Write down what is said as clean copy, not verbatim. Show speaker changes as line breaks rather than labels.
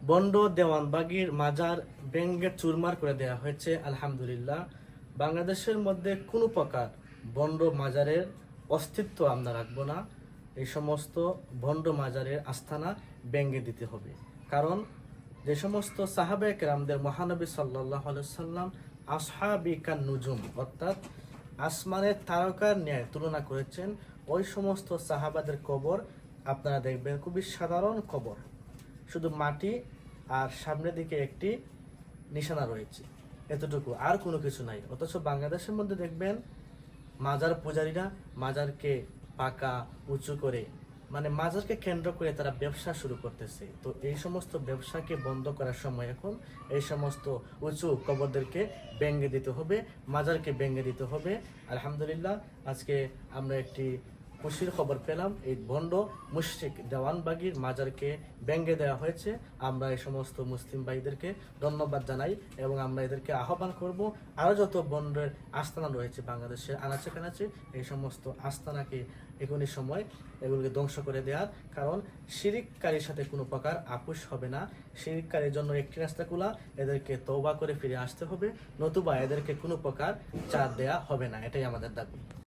Bond দেওয়ানবাগির মাজার ভেঙ্গে চুরমার করে দেওয়া হয়েছে। আলহামদুলিল্লাহ, বাংলাদেশের মধ্যে কোনো প্রকার বন্ড মাজারের অস্তিত্ব আমরা রাখবো না। এই সমস্ত বন্ড মাজারের আস্থানা ভেঙ্গে দিতে হবে। কারণ যে সমস্ত সাহাবায়ে কেরামদের মহানবী সাল্লাল্লাহু আলাইহি সাল্লাম আসহাবিকান নুজুম অর্থাৎ আসমানের তারকার ন্যায় তুলনা করেছেন, ওই সমস্ত সাহাবাদের কবর আপনারা দেখবেন খুবই সাধারণ কবর, শুধু মাটি আর সামনের দিকে একটি নিশানা রয়েছে, এতটুকু, আর কোনো কিছু নাই। অথচ বাংলাদেশের মধ্যে দেখবেন মাজার পূজারীরা মাজারকে পাকা উঁচু করে, মানে মাজারকে কেন্দ্র করে তারা ব্যবসা শুরু করতেছে। তো এই সমস্ত ব্যবসাকে বন্ধ করার সময় এখন এই সমস্ত উঁচু কবরদেরকে ভেঙে দিতে হবে, মাজারকে ভেঙে দিতে হবে। আলহামদুলিল্লাহ, আজকে আমরা একটি খুশির খবর পেলাম, এই ভণ্ড মুশরিক দেওয়ানবাগির মাজারকে ভেঙে দেওয়া হয়েছে। আমরা এই সমস্ত মুসলিম ভাইদেরকে ধন্যবাদ জানাই এবং আমরা এদেরকে আহ্বান করব, আরও যত ভণ্ডের আস্তানা রয়েছে বাংলাদেশের আনাচে কানাচে, এই সমস্ত আস্তানাকে এখনই সময় এগুলোকে ধ্বংস করে দেওয়ার। কারণ শিরিককারীর সাথে কোনো প্রকার আপোষ হবে না। শিরিককারীর জন্য একটি রাস্তা খোলা, এদেরকে তওবা করে ফিরে আসতে হবে, নতুবা এদেরকে কোনো প্রকার ছাড় দেয়া হবে না। এটাই আমাদের দাবি।